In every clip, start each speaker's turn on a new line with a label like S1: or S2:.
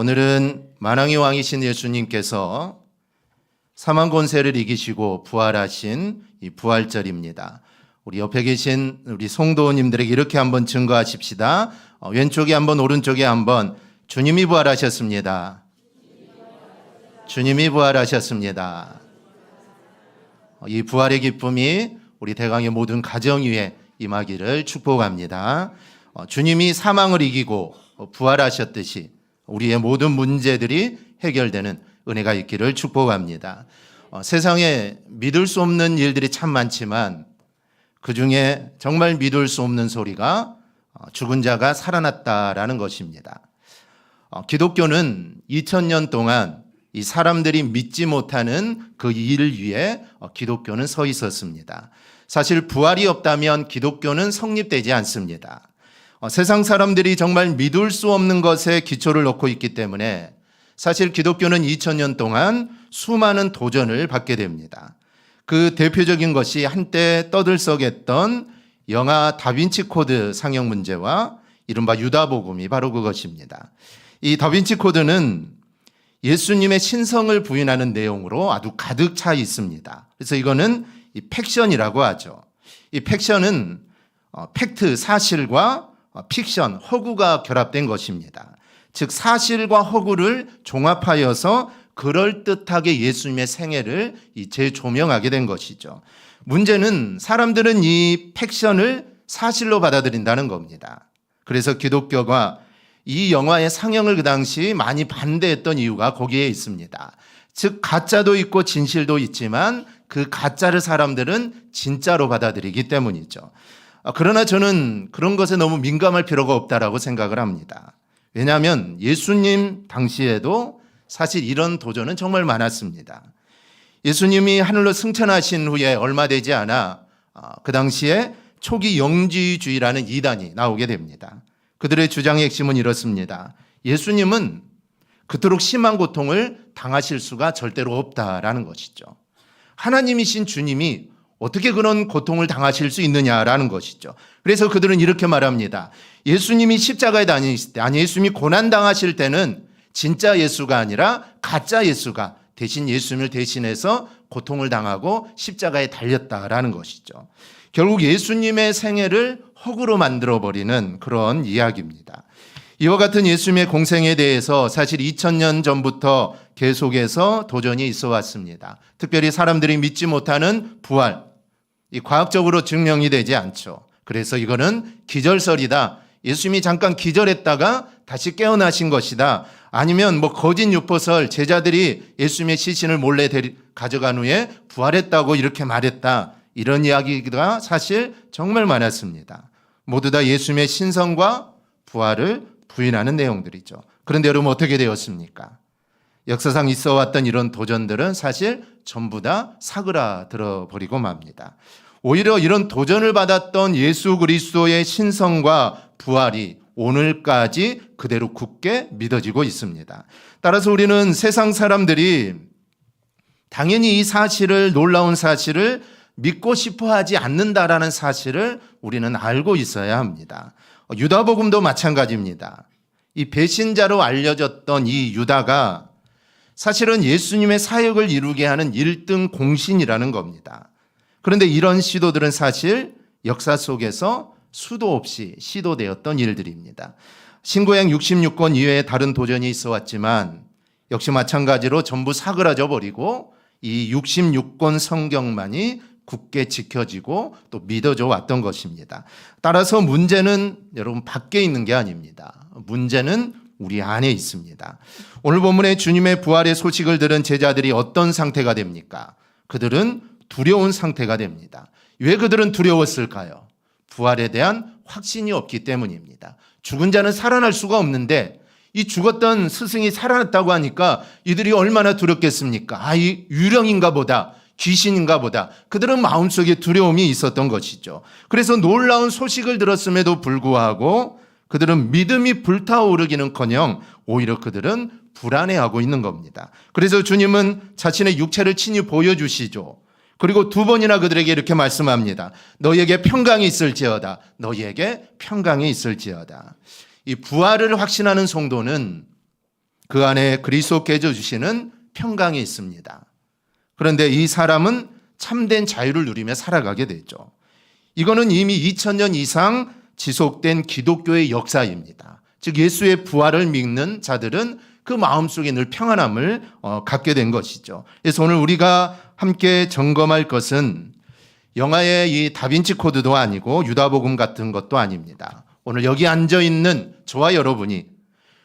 S1: 오늘은 만왕의 왕이신 예수님께서 사망 권세를 이기시고 부활하신 이 부활절입니다. 우리 옆에 계신 우리 성도님들에게 이렇게 한번 증거하십시다. 왼쪽에 한번 오른쪽에 한번 주님이 부활하셨습니다. 주님이 부활하셨습니다. 이 부활의 기쁨이 우리 대강의 모든 가정 위에 임하기를 축복합니다. 주님이 사망을 이기고 부활하셨듯이 우리의 모든 문제들이 해결되는 은혜가 있기를 축복합니다. 세상에 믿을 수 없는 일들이 참 많지만 그중에 정말 믿을 수 없는 소리가 죽은 자가 살아났다라는 것입니다. 기독교는 2000년 동안 이 사람들이 믿지 못하는 그 일 위에 기독교는 서 있었습니다. 사실 부활이 없다면 기독교는 성립되지 않습니다. 세상 사람들이 정말 믿을 수 없는 것에 기초를 놓고 있기 때문에 사실 기독교는 2000년 동안 수많은 도전을 받게 됩니다. 그 대표적인 것이 한때 떠들썩했던 영화 다빈치 코드 상영 문제와 이른바 유다복음이 바로 그것입니다. 이 다빈치 코드는 예수님의 신성을 부인하는 내용으로 아주 가득 차 있습니다. 그래서 이거는 이 팩션이라고 하죠. 이 팩션은 팩트, 사실과 픽션, 허구가 결합된 것입니다. 즉 사실과 허구를 종합하여서 그럴듯하게 예수님의 생애를 재조명하게 된 것이죠. 문제는 사람들은 이 팩션을 사실로 받아들인다는 겁니다. 그래서 기독교가 이 영화의 상영을 그 당시 많이 반대했던 이유가 거기에 있습니다. 즉 가짜도 있고 진실도 있지만 그 가짜를 사람들은 진짜로 받아들이기 때문이죠. 그러나 저는 그런 것에 너무 민감할 필요가 없다라고 생각을 합니다. 왜냐하면 예수님 당시에도 사실 이런 도전은 정말 많았습니다. 예수님이 하늘로 승천하신 후에 얼마 되지 않아 그 당시에 초기 영지주의라는 이단이 나오게 됩니다. 그들의 주장의 핵심은 이렇습니다. 예수님은 그토록 심한 고통을 당하실 수가 절대로 없다라는 것이죠. 하나님이신 주님이 어떻게 그런 고통을 당하실 수 있느냐라는 것이죠. 그래서 그들은 이렇게 말합니다. 예수님이 십자가에 다니실 때, 아니 예수님이 고난당하실 때는 진짜 예수가 아니라 가짜 예수가 대신 예수님을 대신해서 고통을 당하고 십자가에 달렸다라는 것이죠. 결국 예수님의 생애를 허구로 만들어버리는 그런 이야기입니다. 이와 같은 예수님의 공생에 대해서 사실 2000년 전부터 계속해서 도전이 있어 왔습니다. 특별히 사람들이 믿지 못하는 부활, 이 과학적으로 증명이 되지 않죠. 그래서 이거는 기절설이다. 예수님이 잠깐 기절했다가 다시 깨어나신 것이다. 아니면 거짓 유포설, 제자들이 예수님의 시신을 몰래 가져간 후에 부활했다고 이렇게 말했다. 이런 이야기가 사실 정말 많았습니다. 모두 다 예수님의 신성과 부활을 부인하는 내용들이죠. 그런데 여러분 어떻게 되었습니까? 역사상 있어 왔던 이런 도전들은 사실 전부 다 사그라들어 버리고 맙니다. 오히려 이런 도전을 받았던 예수 그리스도의 신성과 부활이 오늘까지 그대로 굳게 믿어지고 있습니다. 따라서 우리는 세상 사람들이 당연히 이 사실을, 놀라운 사실을 믿고 싶어 하지 않는다라는 사실을 우리는 알고 있어야 합니다. 유다복음도 마찬가지입니다. 이 배신자로 알려졌던 이 유다가 사실은 예수님의 사역을 이루게 하는 1등 공신이라는 겁니다. 그런데 이런 시도들은 사실 역사 속에서 수도 없이 시도되었던 일들입니다. 신구약 66권 이외에 다른 도전이 있어 왔지만 역시 마찬가지로 전부 사그라져 버리고 이 66권 성경만이 굳게 지켜지고 또 믿어져 왔던 것입니다. 따라서 문제는 여러분 밖에 있는 게 아닙니다. 문제는 우리 안에 있습니다. 오늘 본문에 주님의 부활의 소식을 들은 제자들이 어떤 상태가 됩니까? 그들은 두려운 상태가 됩니다. 왜 그들은 두려웠을까요? 부활에 대한 확신이 없기 때문입니다. 죽은 자는 살아날 수가 없는데 이 죽었던 스승이 살아났다고 하니까 이들이 얼마나 두렵겠습니까? 이 유령인가 보다, 귀신인가 보다. 그들은 마음속에 두려움이 있었던 것이죠. 그래서 놀라운 소식을 들었음에도 불구하고 그들은 믿음이 불타오르기는커녕 오히려 그들은 불안해하고 있는 겁니다. 그래서 주님은 자신의 육체를 친히 보여주시죠. 그리고 2번이나 그들에게 이렇게 말씀합니다. 너희에게 평강이 있을지어다. 너희에게 평강이 있을지어다. 이 부활을 확신하는 성도는 그 안에 그리스도께서 주시는 평강이 있습니다. 그런데 이 사람은 참된 자유를 누리며 살아가게 되죠. 이거는 이미 2000년 이상 지속된 기독교의 역사입니다. 즉 예수의 부활을 믿는 자들은 그 마음속에 늘 평안함을 갖게 된 것이죠. 그래서 오늘 우리가 함께 점검할 것은 영화의 이 다빈치 코드도 아니고 유다복음 같은 것도 아닙니다. 오늘 여기 앉아있는 저와 여러분이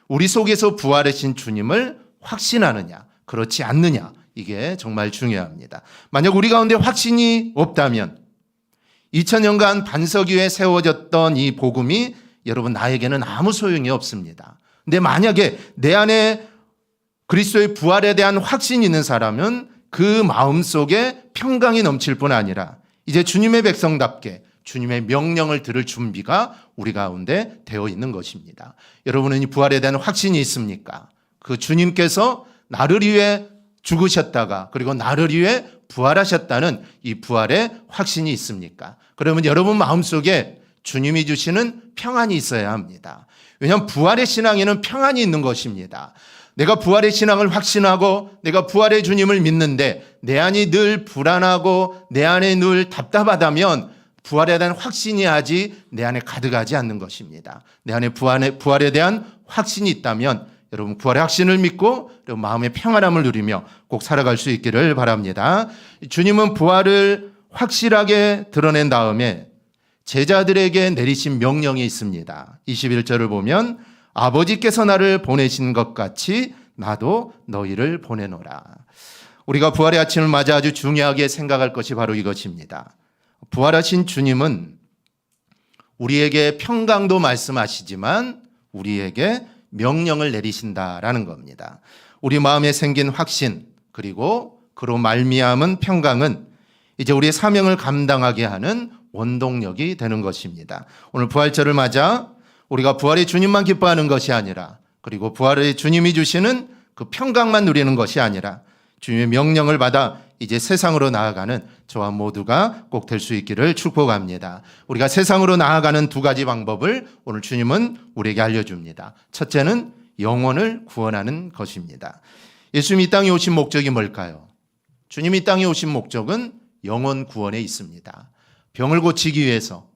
S1: 우리 속에서 부활하신 주님을 확신하느냐 그렇지 않느냐, 이게 정말 중요합니다. 만약 우리 가운데 확신이 없다면 2000년간 반석 위에 세워졌던 이 복음이 여러분 나에게는 아무 소용이 없습니다. 근데 만약에 내 안에 그리스도의 부활에 대한 확신이 있는 사람은 그 마음속에 평강이 넘칠 뿐 아니라 이제 주님의 백성답게 주님의 명령을 들을 준비가 우리 가운데 되어 있는 것입니다. 여러분은 이 부활에 대한 확신이 있습니까? 그 주님께서 나를 위해 죽으셨다가 그리고 나를 위해 부활하셨다는 이 부활의 확신이 있습니까? 그러면 여러분 마음속에 주님이 주시는 평안이 있어야 합니다. 왜냐하면 부활의 신앙에는 평안이 있는 것입니다. 내가 부활의 신앙을 확신하고 내가 부활의 주님을 믿는데 내 안이 늘 불안하고 내 안에 늘 답답하다면 부활에 대한 확신이 아직 내 안에 가득하지 않는 것입니다. 내 안에 부활에 대한 확신이 있다면 여러분 부활의 확신을 믿고 마음의 평안함을 누리며 꼭 살아갈 수 있기를 바랍니다. 주님은 부활을 확실하게 드러낸 다음에 제자들에게 내리신 명령이 있습니다. 21절을 보면 아버지께서 나를 보내신 것 같이 나도 너희를 보내노라. 우리가 부활의 아침을 맞아 아주 중요하게 생각할 것이 바로 이것입니다. 부활하신 주님은 우리에게 평강도 말씀하시지만 우리에게 명령을 내리신다라는 겁니다. 우리 마음에 생긴 확신 그리고 그로 말미암은 평강은 이제 우리의 사명을 감당하게 하는 원동력이 되는 것입니다. 오늘 부활절을 맞아 우리가 부활의 주님만 기뻐하는 것이 아니라 그리고 부활의 주님이 주시는 그 평강만 누리는 것이 아니라 주님의 명령을 받아 이제 세상으로 나아가는 저와 모두가 꼭 될 수 있기를 축복합니다. 우리가 세상으로 나아가는 두 가지 방법을 오늘 주님은 우리에게 알려줍니다. 첫째는 영혼을 구원하는 것입니다. 예수님이 이 땅에 오신 목적이 뭘까요? 주님이 이 땅에 오신 목적은 영혼 구원에 있습니다. 병을 고치기 위해서,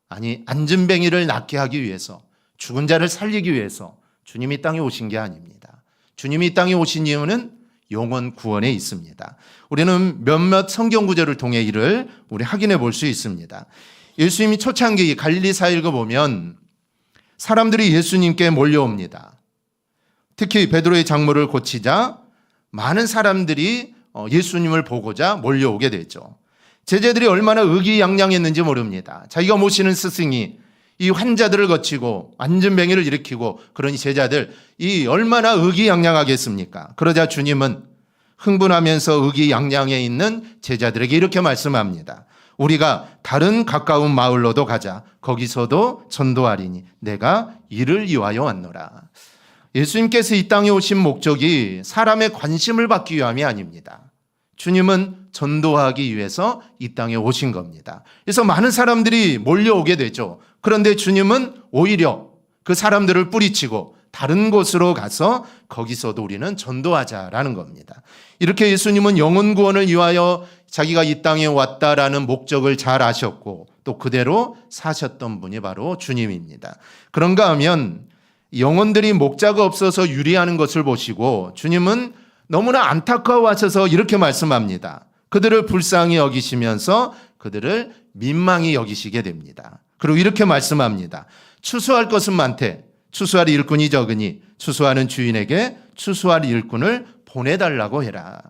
S1: 아니 안진뱅이를 낫게 하기 위해서, 죽은 자를 살리기 위해서 주님이 이 땅에 오신 게 아닙니다. 주님이 이 땅에 오신 이유는 영혼 구원에 있습니다. 우리는 몇몇 성경 구절을 통해 이를 우리 확인해 볼 수 있습니다. 예수님이 초창기 갈릴리 사역을 보면 사람들이 예수님께 몰려옵니다. 특히 베드로의 장모를 고치자 많은 사람들이 예수님을 보고자 몰려오게 되죠. 제자들이 얼마나 의기양양했는지 모릅니다. 자기가 모시는 스승이 이 환자들을 거치고 안진뱅이를 일으키고 그러니 제자들 이 얼마나 의기양양하겠습니까? 그러자 주님은 흥분하면서 의기양양해 있는 제자들에게 이렇게 말씀합니다. 우리가 다른 가까운 마을로도 가자. 거기서도 전도하리니 내가 이를 위하여 왔노라. 예수님께서 이 땅에 오신 목적이 사람의 관심을 받기 위함이 아닙니다. 주님은 전도하기 위해서 이 땅에 오신 겁니다. 그래서 많은 사람들이 몰려오게 되죠. 그런데 주님은 오히려 그 사람들을 뿌리치고 다른 곳으로 가서 거기서도 우리는 전도하자라는 겁니다. 이렇게 예수님은 영혼 구원을 위하여 자기가 이 땅에 왔다라는 목적을 잘 아셨고 또 그대로 사셨던 분이 바로 주님입니다. 그런가 하면 영혼들이 목자가 없어서 유리하는 것을 보시고 주님은 너무나 안타까워하셔서 이렇게 말씀합니다. 그들을 불쌍히 여기시면서 그들을 민망히 여기시게 됩니다. 그리고 이렇게 말씀합니다. 추수할 것은 많되 추수할 일꾼이 적으니 추수하는 주인에게 추수할 일꾼을 보내달라고 해라.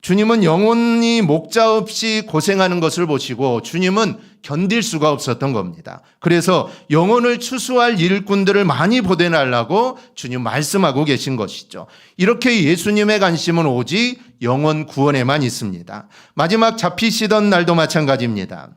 S1: 주님은 영혼이 목자 없이 고생하는 것을 보시고 주님은 견딜 수가 없었던 겁니다. 그래서 영혼을 추수할 일꾼들을 많이 보내달라고 주님 말씀하고 계신 것이죠. 이렇게 예수님의 관심은 오직 영혼 구원에만 있습니다. 마지막 잡히시던 날도 마찬가지입니다.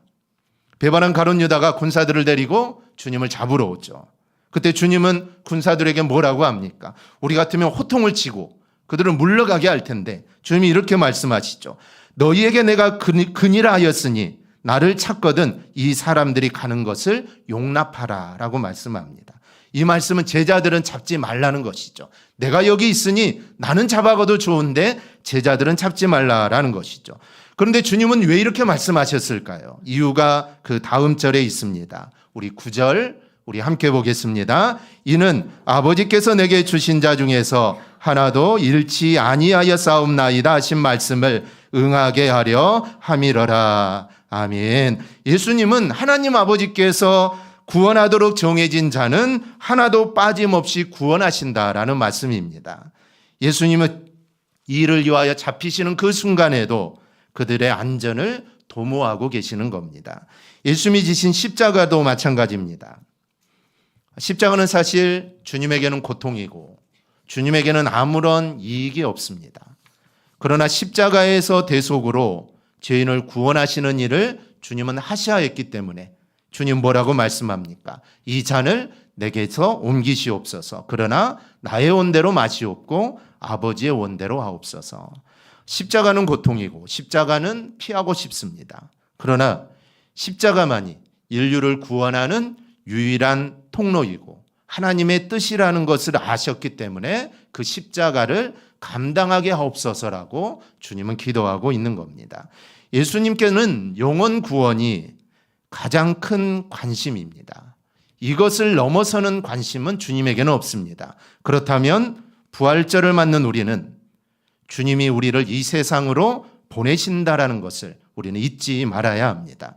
S1: 배반한 가룟 유다가 군사들을 데리고 주님을 잡으러 오죠. 그때 주님은 군사들에게 뭐라고 합니까? 우리 같으면 호통을 치고 그들을 물러가게 할 텐데 주님이 이렇게 말씀하시죠. 너희에게 내가 근이라 하였으니 나를 찾거든 이 사람들이 가는 것을 용납하라 라고 말씀합니다. 이 말씀은 제자들은 잡지 말라는 것이죠. 내가 여기 있으니 나는 잡아가도 좋은데 제자들은 잡지 말라라는 것이죠. 그런데 주님은 왜 이렇게 말씀하셨을까요? 이유가 그 다음 절에 있습니다. 우리 9절 우리 함께 보겠습니다. 이는 아버지께서 내게 주신 자 중에서 하나도 잃지 아니하여 싸움나이다 하신 말씀을 응하게 하려 함이러라. 아멘. 예수님은 하나님 아버지께서 구원하도록 정해진 자는 하나도 빠짐없이 구원하신다라는 말씀입니다. 예수님은 이를 위하여 잡히시는 그 순간에도 그들의 안전을 도모하고 계시는 겁니다. 예수님이 지신 십자가도 마찬가지입니다. 십자가는 사실 주님에게는 고통이고 주님에게는 아무런 이익이 없습니다. 그러나 십자가에서 대속으로 죄인을 구원하시는 일을 주님은 하셔야 했기 때문에 주님 뭐라고 말씀합니까? 이 잔을 내게서 옮기시옵소서. 그러나 나의 원대로 마시옵고 아버지의 원대로 하옵소서. 십자가는 고통이고 십자가는 피하고 싶습니다. 그러나 십자가만이 인류를 구원하는 유일한 통로이고 하나님의 뜻이라는 것을 아셨기 때문에 그 십자가를 감당하게 하옵소서라고 주님은 기도하고 있는 겁니다. 예수님께는 영혼 구원이 가장 큰 관심입니다. 이것을 넘어서는 관심은 주님에게는 없습니다. 그렇다면 부활절을 맞는 우리는 주님이 우리를 이 세상으로 보내신다라는 것을 우리는 잊지 말아야 합니다.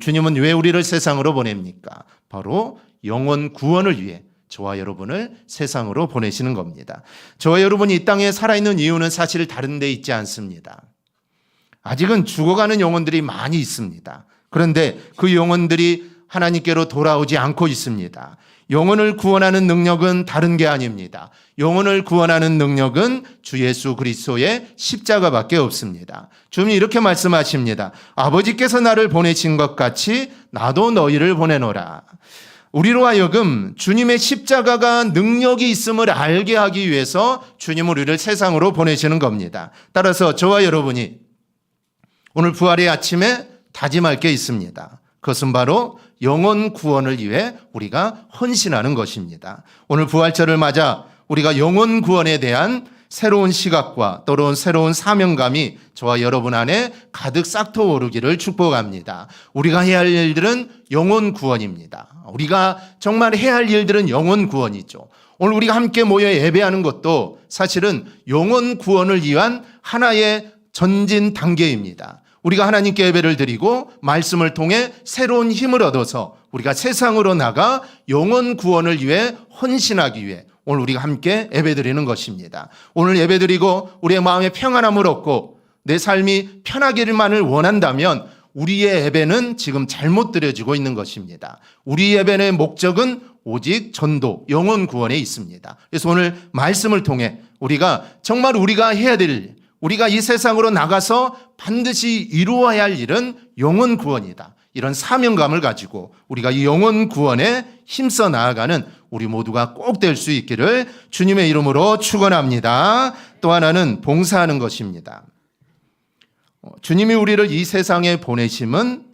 S1: 주님은 왜 우리를 세상으로 보냅니까? 바로 영혼 구원을 위해 저와 여러분을 세상으로 보내시는 겁니다. 저와 여러분이 이 땅에 살아있는 이유는 사실 다른 데 있지 않습니다. 아직은 죽어가는 영혼들이 많이 있습니다. 그런데 그 영혼들이 하나님께로 돌아오지 않고 있습니다. 영혼을 구원하는 능력은 다른 게 아닙니다. 영혼을 구원하는 능력은 주 예수 그리스도의 십자가밖에 없습니다. 주님이 이렇게 말씀하십니다. 아버지께서 나를 보내신 것 같이 나도 너희를 보내노라. 우리로 하여금 주님의 십자가가 능력이 있음을 알게 하기 위해서 주님은 우리를 세상으로 보내시는 겁니다. 따라서 저와 여러분이 오늘 부활의 아침에 다짐할 게 있습니다. 그것은 바로 영혼 구원을 위해 우리가 헌신하는 것입니다. 오늘 부활절을 맞아 우리가 영혼 구원에 대한 새로운 시각과 또는 새로운 사명감이 저와 여러분 안에 가득 싹터 오르기를 축복합니다. 우리가 해야 할 일들은 영혼 구원입니다. 우리가 정말 해야 할 일들은 영혼 구원이죠. 오늘 우리가 함께 모여 예배하는 것도 사실은 영혼 구원을 위한 하나의 전진 단계입니다. 우리가 하나님께 예배를 드리고 말씀을 통해 새로운 힘을 얻어서 우리가 세상으로 나가 영혼 구원을 위해 헌신하기 위해 오늘 우리가 함께 예배드리는 것입니다. 오늘 예배드리고 우리의 마음에 평안함을 얻고 내 삶이 편하기만을 원한다면 우리의 예배는 지금 잘못 드려지고 있는 것입니다. 우리 예배의 목적은 오직 전도, 영혼 구원에 있습니다. 그래서 오늘 말씀을 통해 우리가 정말 우리가 해야 될 일, 우리가 이 세상으로 나가서 반드시 이루어야 할 일은 영혼 구원이다. 이런 사명감을 가지고 우리가 이 영혼 구원에 힘써 나아가는 우리 모두가 꼭 될 수 있기를 주님의 이름으로 축원합니다. 또 하나는 봉사하는 것입니다. 주님이 우리를 이 세상에 보내심은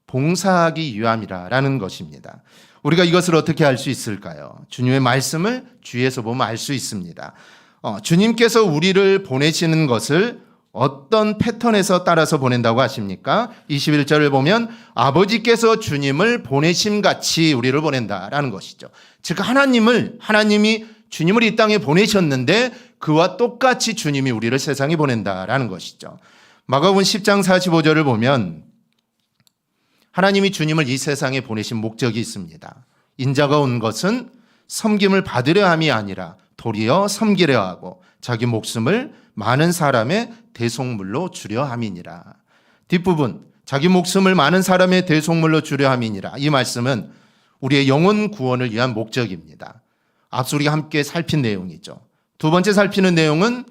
S1: 봉사하기 위함이라는 것입니다. 우리가 이것을 어떻게 알 수 있을까요? 주님의 말씀을 주위에서 보면 알 수 있습니다. 주님께서 우리를 보내시는 것을 어떤 패턴에서 따라서 보낸다고 하십니까? 21절을 보면 아버지께서 주님을 보내심같이 우리를 보낸다라는 것이죠. 즉 하나님이 주님을 이 땅에 보내셨는데 그와 똑같이 주님이 우리를 세상에 보낸다라는 것이죠. 마가복음 10장 45절을 보면 하나님이 주님을 이 세상에 보내신 목적이 있습니다. 인자가 온 것은 섬김을 받으려 함이 아니라 도리어 섬기려 하고 자기 목숨을 많은 사람의 대속물로 주려 함이니라. 뒷부분 자기 목숨을 많은 사람의 대속물로 주려 함이니라. 이 말씀은 우리의 영혼 구원을 위한 목적입니다. 앞서 우리가 함께 살핀 내용이죠. 두 번째 살피는 내용은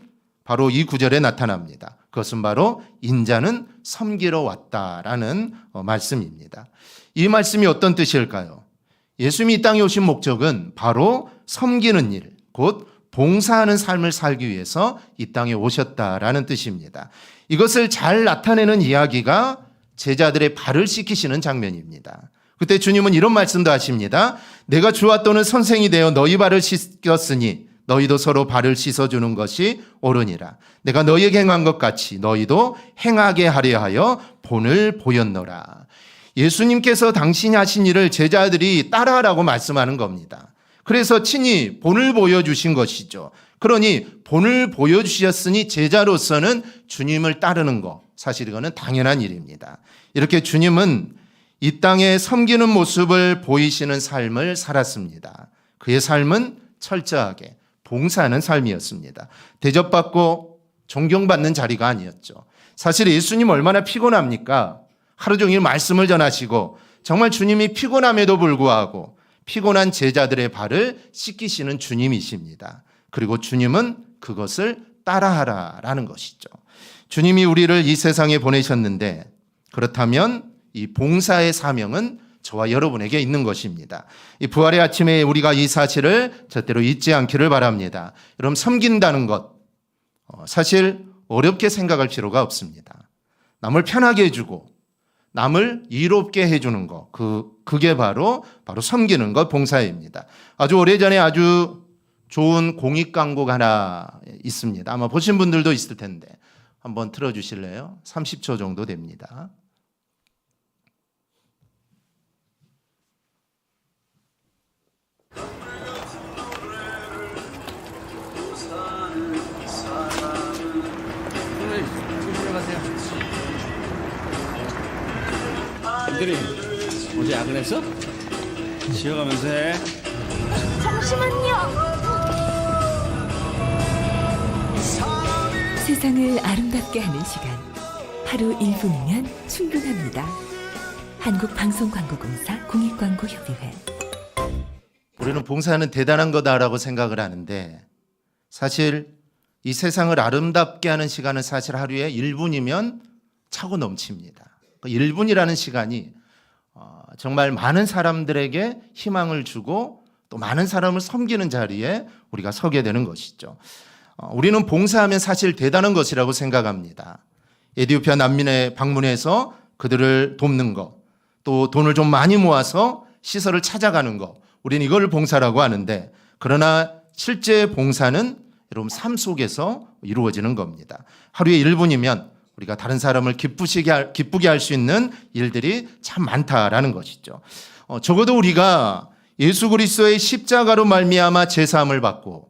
S1: 바로 이 구절에 나타납니다. 그것은 바로 인자는 섬기러 왔다라는 말씀입니다. 이 말씀이 어떤 뜻일까요? 예수님이 이 땅에 오신 목적은 바로 섬기는 일, 곧 봉사하는 삶을 살기 위해서 이 땅에 오셨다라는 뜻입니다. 이것을 잘 나타내는 이야기가 제자들의 발을 씻기시는 장면입니다. 그때 주님은 이런 말씀도 하십니다. 내가 주와 또는 선생이 되어 너희 발을 씻겼으니 너희도 서로 발을 씻어주는 것이 옳으니라. 내가 너희에게 행한 것 같이 너희도 행하게 하려 하여 본을 보였노라. 예수님께서 당신이 하신 일을 제자들이 따라하라고 말씀하는 겁니다. 그래서 친히 본을 보여주신 것이죠. 그러니 본을 보여주셨으니 제자로서는 주님을 따르는 것, 사실 이거는 당연한 일입니다. 이렇게 주님은 이 땅에 섬기는 모습을 보이시는 삶을 살았습니다. 그의 삶은 철저하게 봉사하는 삶이었습니다. 대접받고 존경받는 자리가 아니었죠. 사실 예수님 얼마나 피곤합니까? 하루 종일 말씀을 전하시고 정말 주님이 피곤함에도 불구하고 피곤한 제자들의 발을 씻기시는 주님이십니다. 그리고 주님은 그것을 따라하라라는 것이죠. 주님이 우리를 이 세상에 보내셨는데 그렇다면 이 봉사의 사명은 저와 여러분에게 있는 것입니다. 이 부활의 아침에 우리가 이 사실을 절대로 잊지 않기를 바랍니다. 여러분, 섬긴다는 것 사실 어렵게 생각할 필요가 없습니다. 남을 편하게 해주고 남을 이롭게 해주는 것, 그게 바로 섬기는 것, 봉사입니다. 아주 오래전에 아주 좋은 공익 광고가 하나 있습니다. 아마 보신 분들도 있을 텐데 한번 틀어주실래요? 30초 정도 됩니다.
S2: 들이 어제 야근했어? 쉬어가면서 해.
S3: 잠시만요. 세상을 아름답게 하는 시간. 하루 1분이면 충분합니다. 한국방송광고공사 공익광고협의회.
S1: 우리는 봉사는 대단한 거다라고 생각을 하는데 사실 이 세상을 아름답게 하는 시간은 사실 하루에 1분이면 차고 넘칩니다. 1분이라는 시간이 정말 많은 사람들에게 희망을 주고 또 많은 사람을 섬기는 자리에 우리가 서게 되는 것이죠. 우리는 봉사하면 사실 대단한 것이라고 생각합니다. 에티오피아 난민에 방문해서 그들을 돕는 것, 또 돈을 좀 많이 모아서 시설을 찾아가는 것, 우리는 이걸 봉사라고 하는데 그러나 실제 봉사는 여러분 삶 속에서 이루어지는 겁니다. 하루에 1분이면 우리가 다른 사람을 기쁘게 할 수 있는 일들이 참 많다라는 것이죠. 적어도 우리가 예수 그리스도의 십자가로 말미암아 제사함을 받고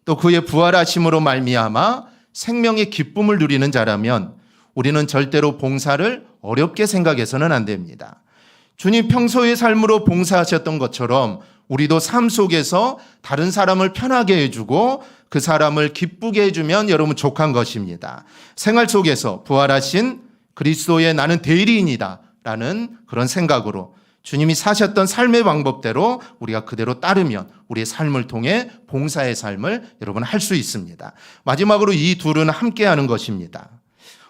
S1: 또 그의 부활하심으로 말미암아 생명의 기쁨을 누리는 자라면 우리는 절대로 봉사를 어렵게 생각해서는 안 됩니다. 주님 평소의 삶으로 봉사하셨던 것처럼 우리도 삶 속에서 다른 사람을 편하게 해주고 그 사람을 기쁘게 해주면 여러분 족한 것입니다. 생활 속에서 부활하신 그리스도의 나는 대리인이다 라는 그런 생각으로 주님이 사셨던 삶의 방법대로 우리가 그대로 따르면 우리의 삶을 통해 봉사의 삶을 여러분 할 수 있습니다. 마지막으로 이 둘은 함께하는 것입니다.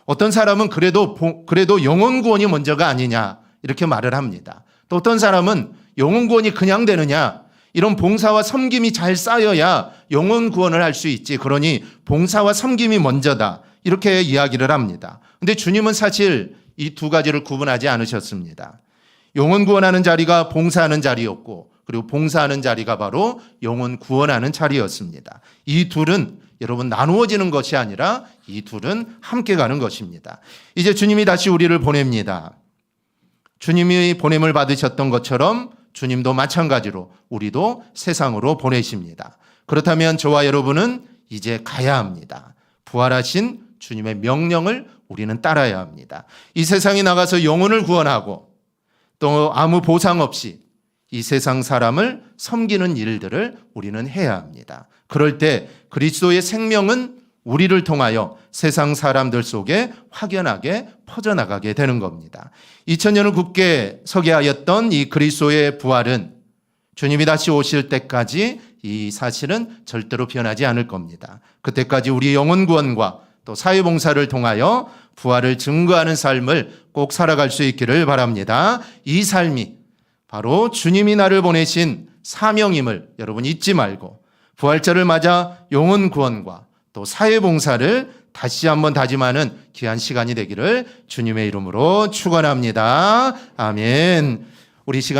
S1: 어떤 사람은 그래도 영혼 구원이 먼저가 아니냐 이렇게 말을 합니다. 또 어떤 사람은 영혼 구원이 그냥 되느냐, 이런 봉사와 섬김이 잘 쌓여야 영혼 구원을 할 수 있지, 그러니 봉사와 섬김이 먼저다 이렇게 이야기를 합니다. 그런데 주님은 사실 이 두 가지를 구분하지 않으셨습니다. 영혼 구원하는 자리가 봉사하는 자리였고 그리고 봉사하는 자리가 바로 영혼 구원하는 자리였습니다. 이 둘은 여러분 나누어지는 것이 아니라 이 둘은 함께 가는 것입니다. 이제 주님이 다시 우리를 보냅니다. 주님이 보냄을 받으셨던 것처럼 주님도 마찬가지로 우리도 세상으로 보내십니다. 그렇다면 저와 여러분은 이제 가야 합니다. 부활하신 주님의 명령을 우리는 따라야 합니다. 이 세상에 나가서 영혼을 구원하고 또 아무 보상 없이 이 세상 사람을 섬기는 일들을 우리는 해야 합니다. 그럴 때 그리스도의 생명은 우리를 통하여 세상 사람들 속에 확연하게 퍼져나가게 되는 겁니다. 2000년을 굳게 서게 하였던 이 그리스도의 부활은 주님이 다시 오실 때까지 이 사실은 절대로 변하지 않을 겁니다. 그때까지 우리 영혼 구원과 또 사회봉사를 통하여 부활을 증거하는 삶을 꼭 살아갈 수 있기를 바랍니다. 이 삶이 바로 주님이 나를 보내신 사명임을 여러분 잊지 말고 부활절을 맞아 영혼 구원과 또 사회봉사를 다시 한번 다짐하는 귀한 시간이 되기를 주님의 이름으로 축원합니다. 아멘. 우리 시간